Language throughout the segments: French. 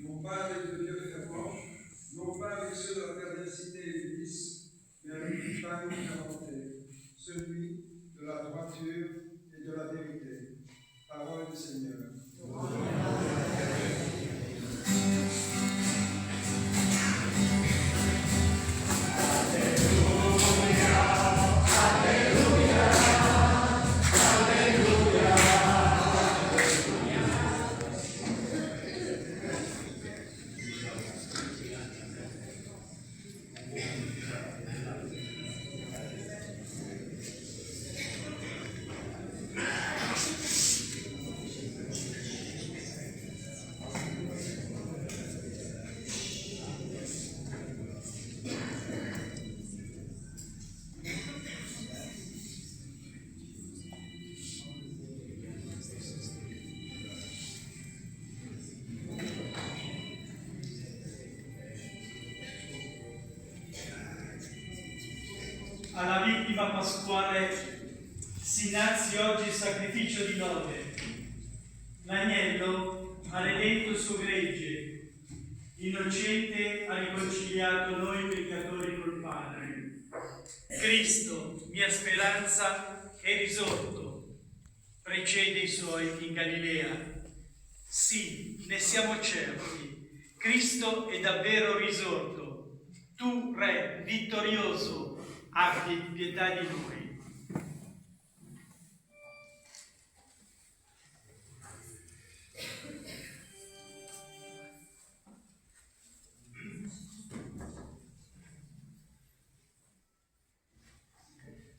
non pas avec le Dieu fervent, non pas avec ceux de la perversité et du vice, mais avec du pain fermenté, celui de la droiture et de la vérité. Parole du Seigneur. Alla vittima pasquale si innalzi oggi il sacrificio di lode. L'agnello ha redento il suo gregge, innocente ha riconciliato noi peccatori col Padre. Cristo, mia speranza, è risorto, precede i suoi in Galilea. Sì, ne siamo certi, Cristo è davvero risorto. Tu, Re, vittorioso, abbi pietà di noi.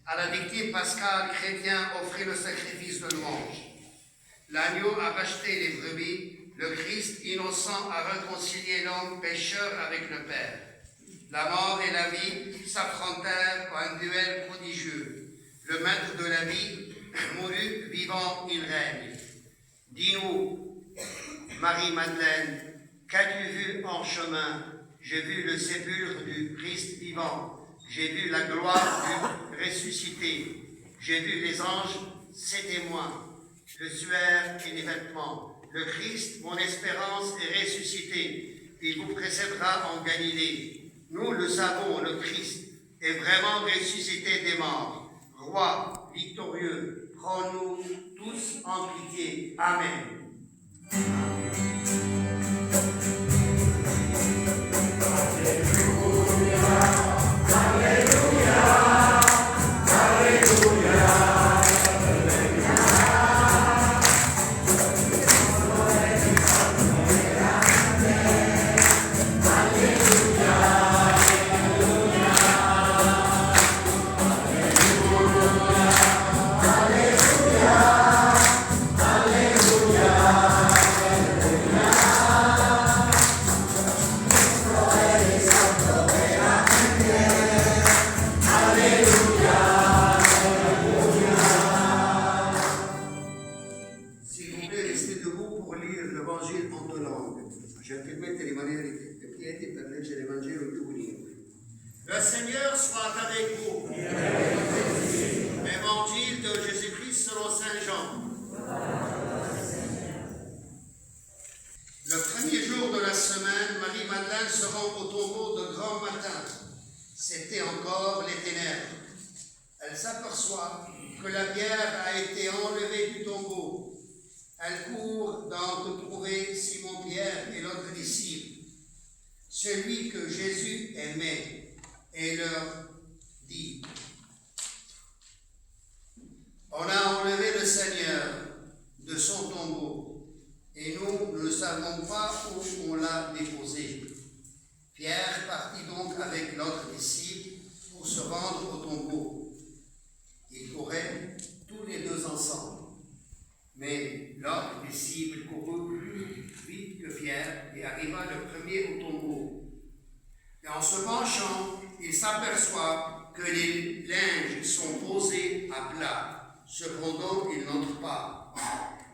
À la victime pascale, chrétien offrit le sacrifice de louange. L'agneau a racheté les brebis, le Christ innocent a réconcilié l'homme pécheur avec le Père. La mort et la vie s'affrontèrent à un duel prodigieux. Le maître de la vie mourut, vivant, il règne. Dis-nous, Marie-Madeleine, qu'as-tu vu en chemin? J'ai vu le sépulcre du Christ vivant. J'ai vu la gloire du ressuscité. J'ai vu les anges, ses témoins, le suaire et les vêtements. Le Christ, mon espérance, est ressuscité. Il vous précédera en Galilée. Nous le savons, le Christ est vraiment ressuscité des morts. Roi victorieux, prends-nous tous en pitié. Amen. Le Seigneur soit avec vous. Évangile de Jésus-Christ selon Saint Jean. Le premier jour de la semaine, Marie-Madeleine se rend au tombeau de grand matin. C'était encore les ténèbres. Elle s'aperçoit que la pierre a été enlevée du tombeau. Elle court donc trouver Simon-Pierre et l'autre disciple, celui que Jésus aimait, et leur dit: on a enlevé le Seigneur de son tombeau, et nous ne savons pas où on l'a déposé. Pierre partit donc avec l'autre disciple pour se rendre au tombeau. Ils couraient tous les deux ensemble. Mais l'autre disciple courut plus vite que Pierre et arriva le premier au tombeau. Et en se penchant, il s'aperçoit que les linges sont posés à plat. Cependant, il n'entre pas.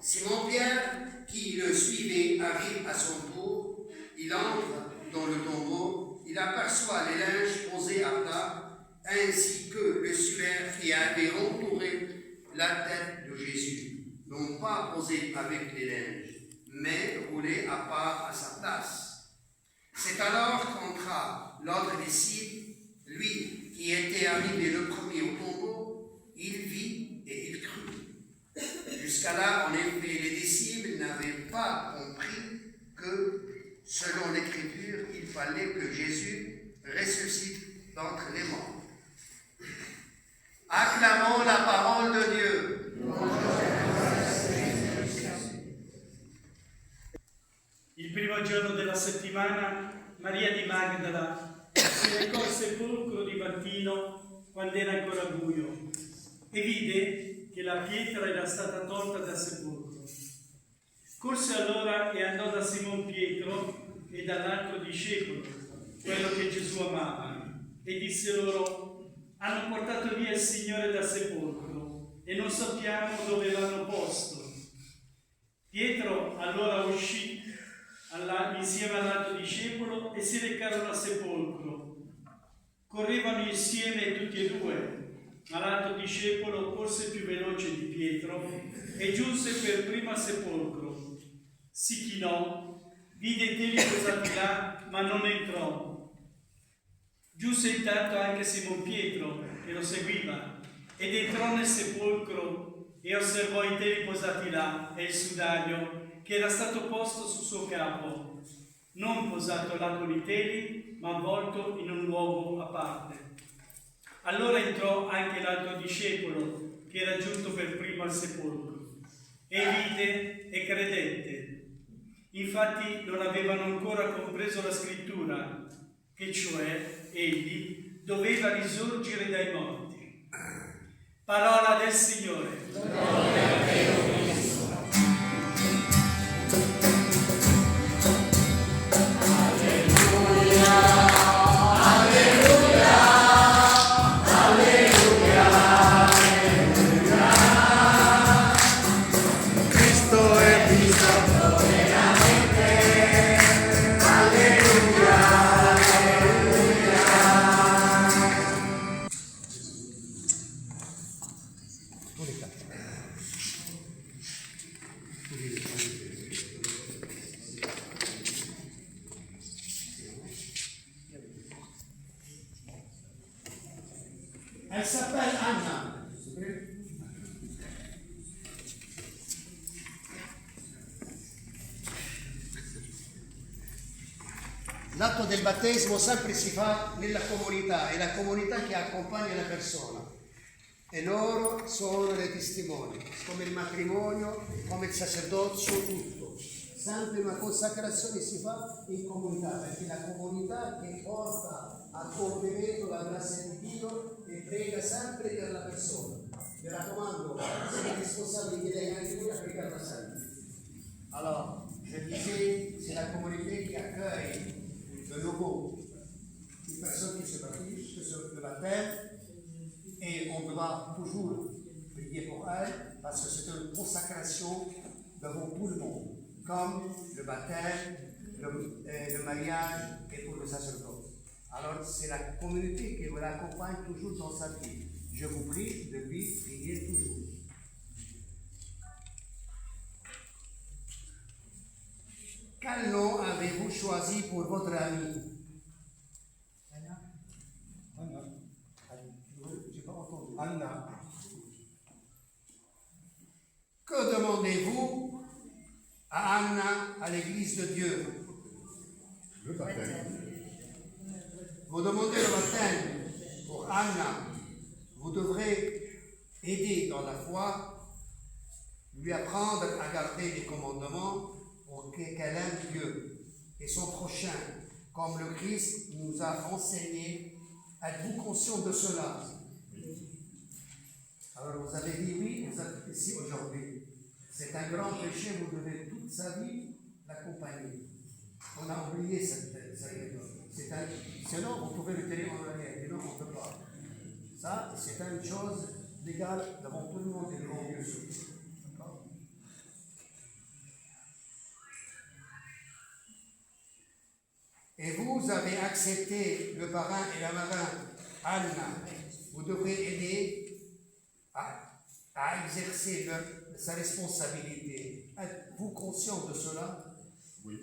Simon-Pierre, qui le suivait, arrive à son tour. Il entre dans le tombeau. Il aperçoit les linges posés à plat, ainsi que le suaire qui avait entouré la tête de Jésus, non pas posé avec les linges, mais roulé à part à sa place. C'est alors qu'entra l'autre disciple, lui qui était arrivé le premier au tombeau, il vit et il crut. Jusqu'à là, en effet, les disciples n'avaient pas compris que, selon l'Écriture, il fallait que Jésus ressuscite d'entre les morts. Acclamons la parole de Dieu. Il primo giorno della settimana, Maria di Magdala si recò al sepolcro di mattino quando era ancora buio e vide che la pietra era stata tolta dal sepolcro. Corse allora e andò da Simon Pietro e dall'altro discepolo, quello che Gesù amava, e disse loro: hanno portato via il Signore dal sepolcro e non sappiamo dove l'hanno posto. Pietro allora uscì insieme all'altro discepolo e si recarono al sepolcro. Correvano insieme tutti e due, ma l'altro discepolo corse più veloce di Pietro e giunse per primo al sepolcro. Si chinò, vide i teli posati là, ma non entrò. Giunse intanto anche Simon Pietro, che lo seguiva, ed entrò nel sepolcro e osservò i teli posati là e il sudario che era stato posto sul suo capo, non posato là con i teli, ma avvolto in un luogo a parte. Allora entrò anche l'altro discepolo, che era giunto per primo al sepolcro, e vide e credette. Infatti non avevano ancora compreso la scrittura, che cioè egli doveva risorgere dai morti. Parola del Signore. Elle s'appelle Anna. L'atto del battesimo sempre si fa nella comunità, è la comunità che accompagna la persona e loro sono dei testimoni, come il matrimonio, come il sacerdozio, tutto. Sempre una consacrazione si fa in comunità, perché è la comunità che porta a compimento la grazia di Dio e prega sempre per la persona. Mi raccomando, siete responsabili di lei anche voi a pregare sempre. Alors, je disais, c'est la communauté qui accueille de nouveau une personne qui se baptise, sur le baptême, et on doit toujours prier pour elle parce que c'est une consacration devant tout le monde, comme le baptême, le mariage et pour le sacerdoce. Alors c'est la communauté qui vous l'accompagne toujours dans sa vie. Je vous prie de lui prier toujours. Quel nom avez-vous choisi pour votre ami? Anna. Que demandez-vous à Anna à l'église de Dieu? Le baptême. Vous demandez le baptême pour Anna. Vous devrez aider dans la foi, lui apprendre à garder les commandements pour qu'elle aime Dieu et son prochain, comme le Christ nous a enseigné. Êtes-vous conscient de cela? Alors vous avez dit oui, vous êtes ici aujourd'hui. C'est un grand péché, vous devez toute sa vie l'accompagner. On a oublié cette sinon, vous pouvez le tenir en arrière, mais non, on ne peut pas. Ça, c'est une chose légale devant tout le monde et devant Dieu surtout. Et vous avez accepté le parrain et la marraine, Anna. Vous devrez aider à exercer sa responsabilité. Êtes-vous conscient de cela? Oui.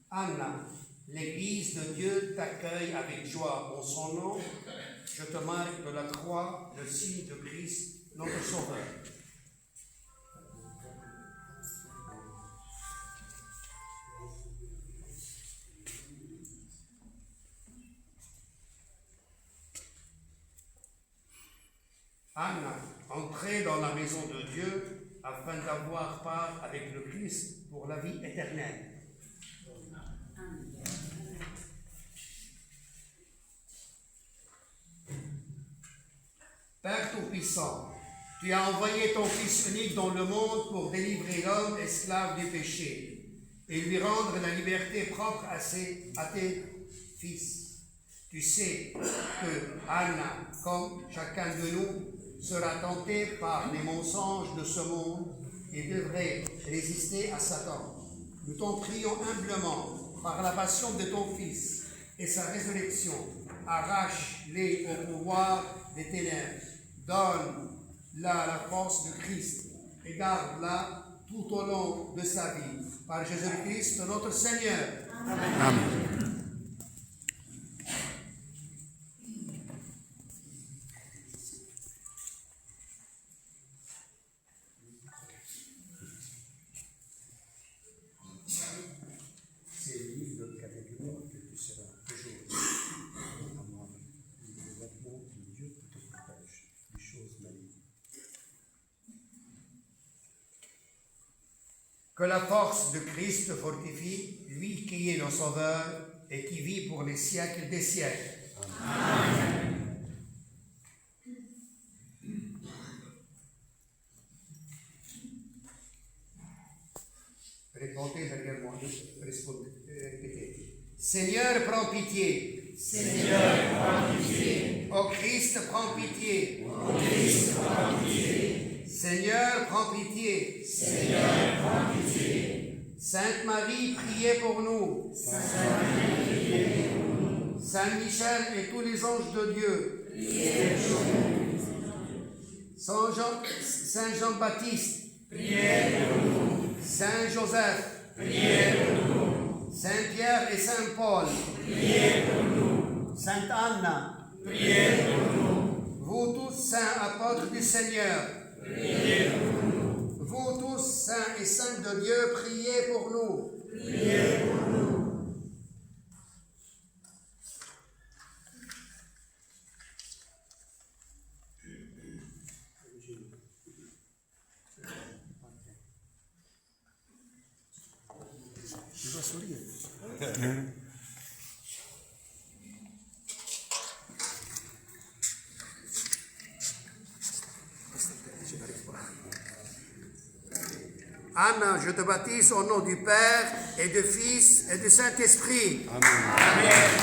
Anna, l'Église de Dieu t'accueille avec joie en son nom. Je te marque de la croix le signe de Christ, notre Sauveur. Anna, entrez dans la maison de Dieu afin d'avoir part avec le Christ pour la vie éternelle. Père Tout-Puissant, tu as envoyé ton Fils unique dans le monde pour délivrer l'homme esclave du péché et lui rendre la liberté propre à tes fils. Tu sais que Anna, comme chacun de nous, sera tenté par les mensonges de ce monde et devrait résister à Satan. Nous t'en prions humblement, par la passion de ton Fils et sa résurrection, arrache-les au pouvoir des ténèbres. Donne-la la force de Christ et garde-la tout au long de sa vie. Par Jésus-Christ, notre Seigneur. Amen. C'est le livre qu'avec nous que tu seras toujours à moi. Le vêtement de Dieu te protège des choses malignes. Que la force de Christ te fortifie, lui qui est le Sauveur et qui vit pour les siècles des siècles. Amen. Répondez derrière moi, répétez. Seigneur, prends pitié. Seigneur, prends pitié. Ô Christ, prends pitié. Ô Christ, prends pitié. Seigneur, prends pitié. Seigneur, prends pitié. Sainte Marie, priez pour nous. Sainte Marie, priez pour nous. Saint Michel et tous les anges de Dieu. Priez pour nous. Saint Jean-Baptiste. Priez pour nous. Saint Joseph. Priez pour nous. Saint Pierre et Saint Paul. Priez pour nous. Sainte Anna. Priez pour nous. Vous tous, saints apôtres du Seigneur. Priez pour nous. Vous tous, saints et saintes de Dieu, priez pour nous. Priez pour nous. Je dois sourire. Anna, je te baptise au nom du Père et du Fils et du Saint-Esprit. Amen.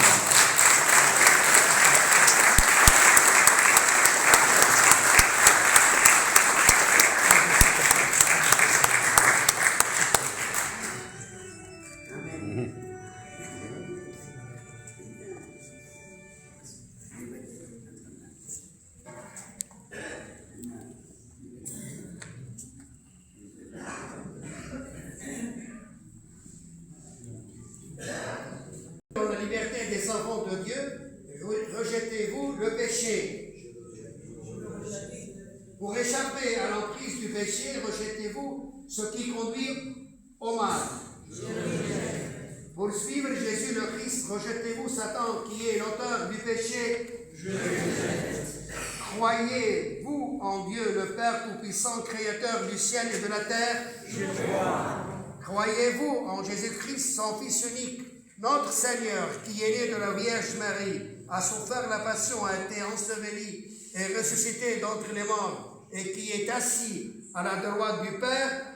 Dans la liberté des enfants de Dieu, rejetez-vous le péché. Pour échapper à l'emprise du péché, rejetez-vous ce qui conduit au mal. Pour suivre Jésus le Christ, rejetez-vous Satan qui est l'auteur du péché. Croyez-vous en Dieu, le Père Tout-Puissant, Créateur du ciel et de la terre? Croyez-vous en Jésus-Christ, son Fils unique, notre Seigneur, qui est né de la Vierge Marie, a souffert la passion, a été enseveli et ressuscité d'entre les morts, et qui est assis à la droite du Père?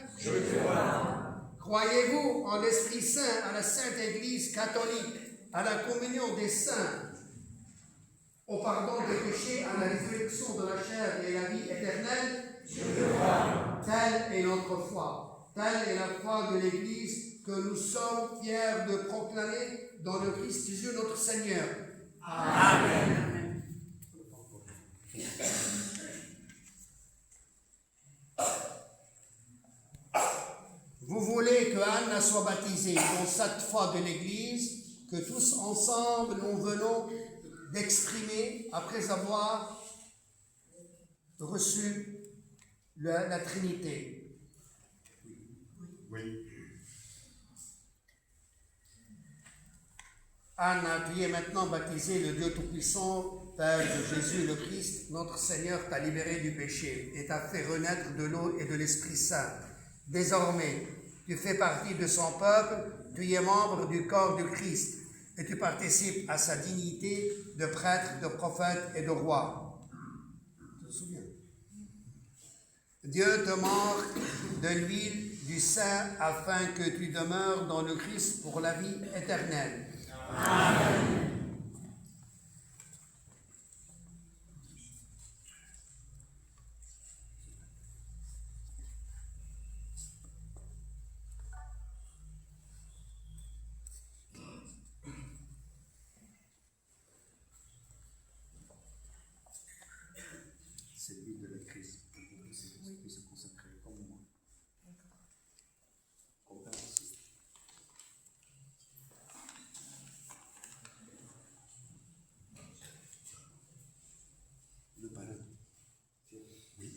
Croyez-vous en l'Esprit Saint, à la Sainte Église catholique, à la communion des saints, au pardon des péchés, à la résurrection de la chair et à la vie éternelle? Telle est notre foi. Telle est la foi de l'Église que nous sommes fiers de proclamer dans le Christ Jésus notre Seigneur. Amen. vous voulez que Anna soit baptisée dans cette foi de l'Église que tous ensemble nous venons d'exprimer après avoir reçu la Trinité. Oui. Anna, tu es maintenant baptisée, le Dieu Tout-Puissant, Père de Jésus le Christ, notre Seigneur t'a libéré du péché et t'a fait renaître de l'eau et de l'Esprit Saint. Désormais, tu fais partie de son peuple, tu es membre du corps du Christ et tu participes à sa dignité de prêtre, de prophète et de roi. Tu te souviens? Dieu te manque de l'huile du Saint afin que tu demeures dans le Christ pour la vie éternelle. Amen. C'est l'huile de la Christ pour que vous puissiez se consacrer comme moi. Comme Père aussi. Le parrain. Oui.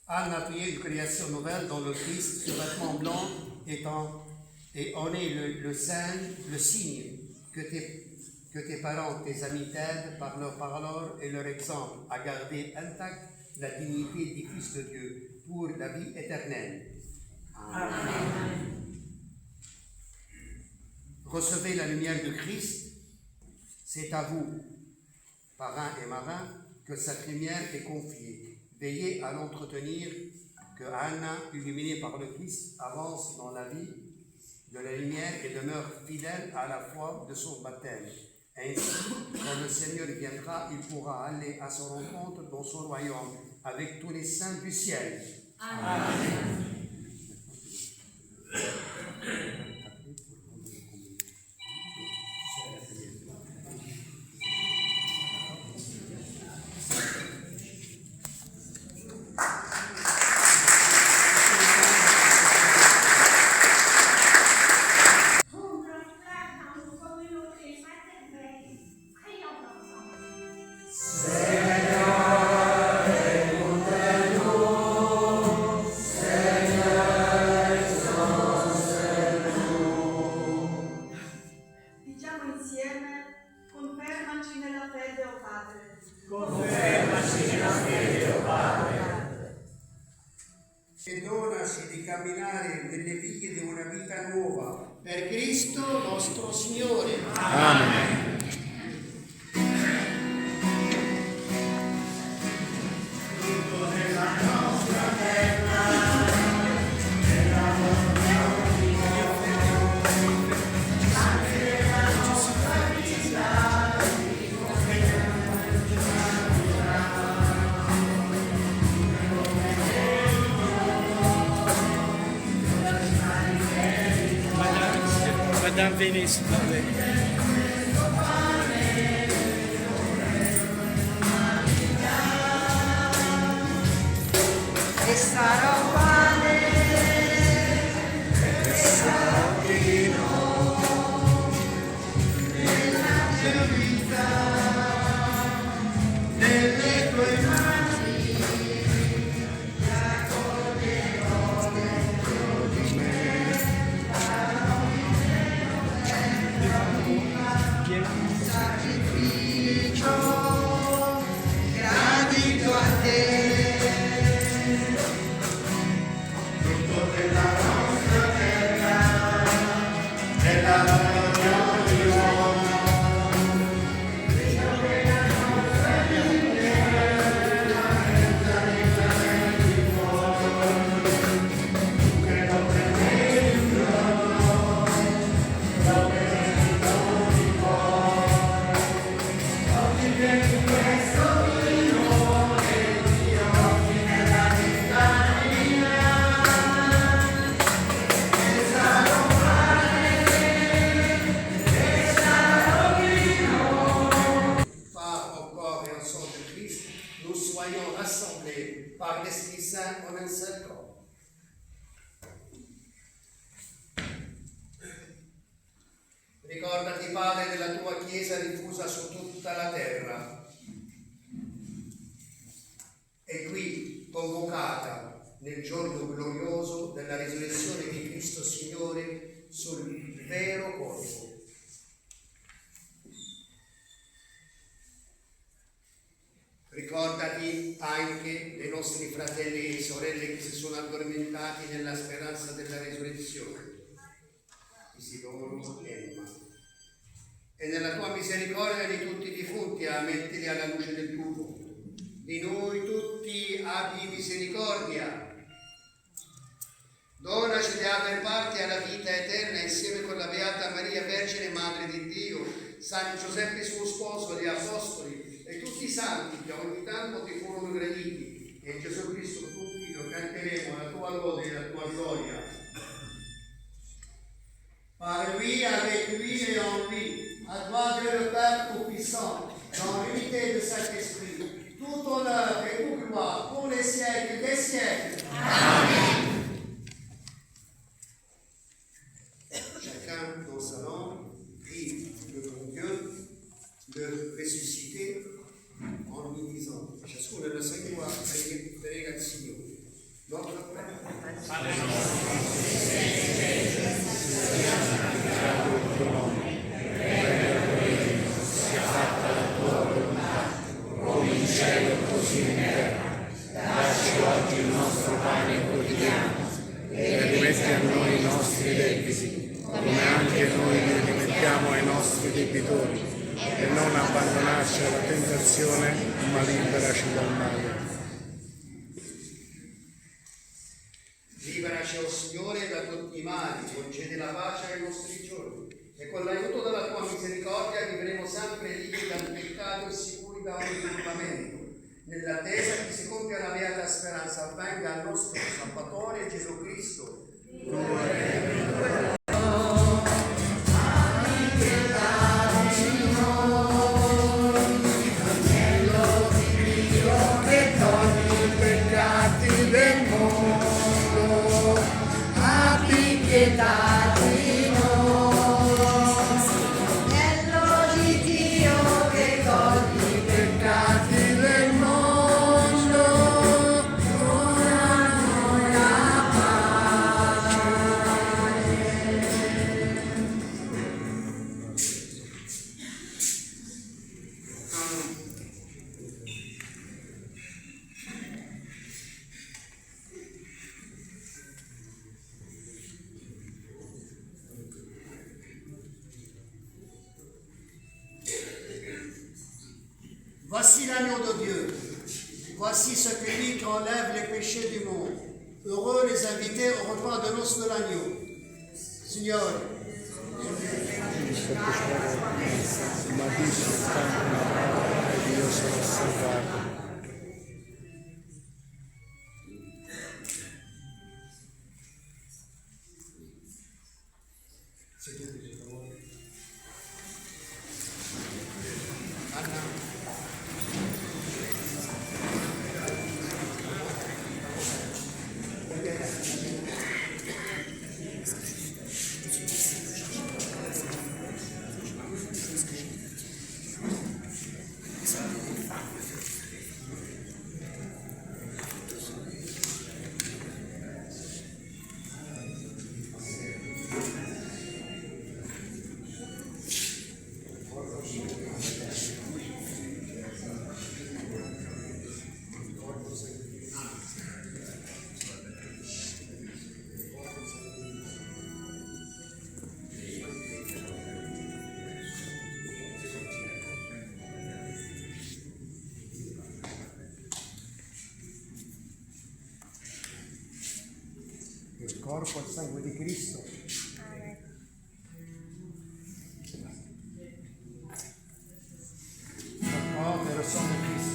Anne a prié une création nouvelle dans le Christ, ce vêtement blanc et en est le signe que tes parents, tes amis t'aident par leur parole et leur exemple à garder intacte la dignité du Fils de Dieu pour la vie éternelle. Amen. Recevez la lumière de Christ, c'est à vous, parrains et marins, que cette lumière est confiée. Veillez à l'entretenir, que Anna, illuminée par le Christ, avance dans la vie de la lumière et demeure fidèle à la foi de son baptême. Ainsi, quand le Seigneur viendra, il pourra aller à son rencontre dans son royaume avec tous les saints du ciel. Amen. E donaci di camminare nelle vie di una vita nuova. Per Cristo nostro Signore. Amen. Madame Vénus, e sarò pane e sarò vino nella tua vita, nelle tue mani raccoglierò dentro di me sacrificio gradito a te. Padre, della tua Chiesa diffusa su tutta la terra. È qui convocata nel giorno glorioso della risurrezione di Cristo Signore sul vero corpo. Ricordati anche dei nostri fratelli e sorelle che si sono addormentati nella speranza della risurrezione, Isidoro e Emma. E nella tua misericordia di tutti i defunti mettili alla luce del tuo volto. Di noi tutti abbi misericordia. Donaci di aver parte alla vita eterna insieme con la Beata Maria, Vergine Madre di Dio, San Giuseppe suo sposo, gli Apostoli e tutti i santi che ogni tanto ti furono graditi. E in Gesù Cristo tuo Figlio canteremo la tua lode e la tua gloria. Par lui, avec lui et en lui, à toi Dieu le Père Tout-Puissant, dans l'unité de Saint-Esprit, tout honneur et toute gloire pour les siècles des siècles. Amen. Chacun dans sa langue prie le bon Dieu de ressusciter en lui disant, ciascuno nella sua lingua prega il Signore. Nostro Padre. E rimetti a noi i nostri debiti, come anche noi li rimettiamo ai nostri debitori, e non abbandonarci alla tentazione, ma liberaci dal male. Liberaci, o Signore, da tutti i mali, concedi la pace ai nostri giorni, e con l'aiuto della tua misericordia vivremo sempre liberi dal peccato e sicuri da ogni turbamento, nell'attesa che si compia la beata speranza avvenga al nostro Salvatore Gesù Cristo. Voici l'agneau de Dieu. Voici celui qui enlève les péchés du monde. Heureux les invités au repas de noces de l'agneau. Signore, Ma di soltanto una parola ed io sono salvato. il corpo e il sangue di Cristo. Le corps et le sang de Christ.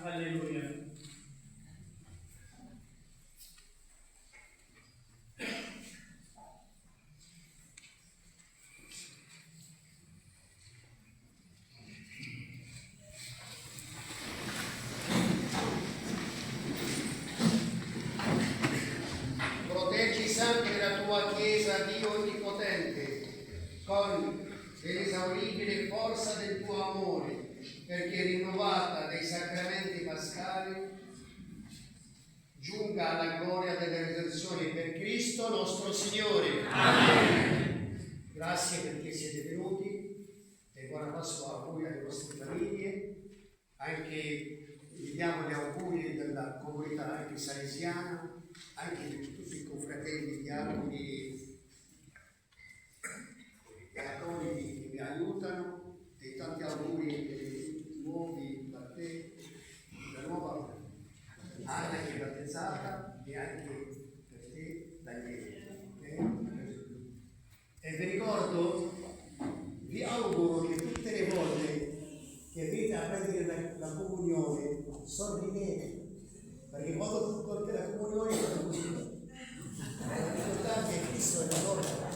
alleluia. Proteggi sempre la tua Chiesa, Dio Onnipotente, con l'inesauribile forza del tuo amore, perché rinnovata dai sacramenti pascali giunga alla gloria della redenzione per Cristo nostro Signore. Amen. Grazie perché siete venuti e buona Pasqua a voi e alle vostre famiglie. Anche vi diamo gli auguri della comunità anche salesiana, anche di tutti i confratelli diaconi e cattolici che mi aiutano, e tanti auguri per i nuovi battesimi, la nuova Anna che è battezzata e anche per te Daniele. Okay? E vi ricordo, vi auguro che tutte le volte che venite a prendere la comunione sorridete, perché quando tolte la comunione è così. Ricordate che Cristo è la donna.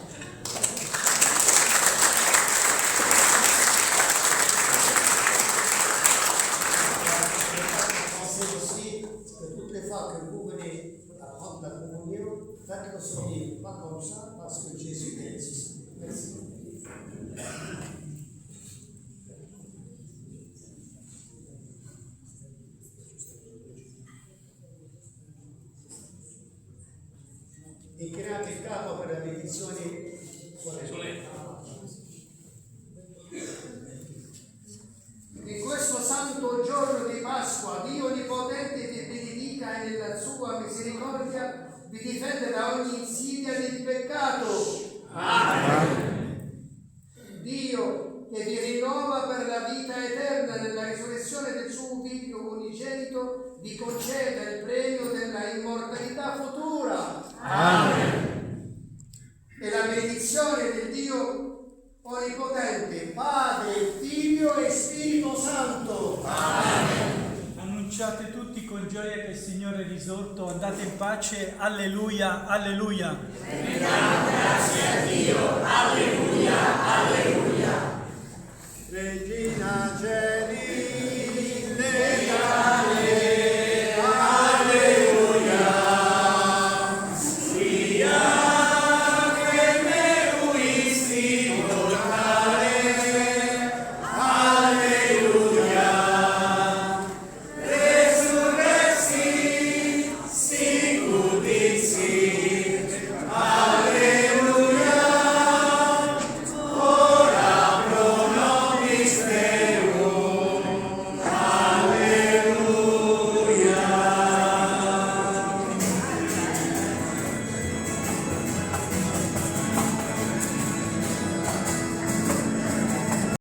La comunione, faites sourire, pas comme ça, parce que Jésus est ici. Merci. Inclinate il capo per la benedizione solenne. In questo santo giorno di Pasqua, Dio Onnipotente vi benedica e nella sua misericordia vi difende da ogni insidia del peccato. Amen. Dio che vi rinnova per la vita eterna nella risurrezione del suo Figlio unigenito vi conceda il premio della immortalità futura. Amen. E la benedizione del Dio Onnipotente, Padre, Figlio e Spirito Santo. Amen. Annunciate tutti con gioia che il Signore è risorto, andate in pace, alleluia, alleluia. Grazie a Dio, alleluia, alleluia. Regina Gela.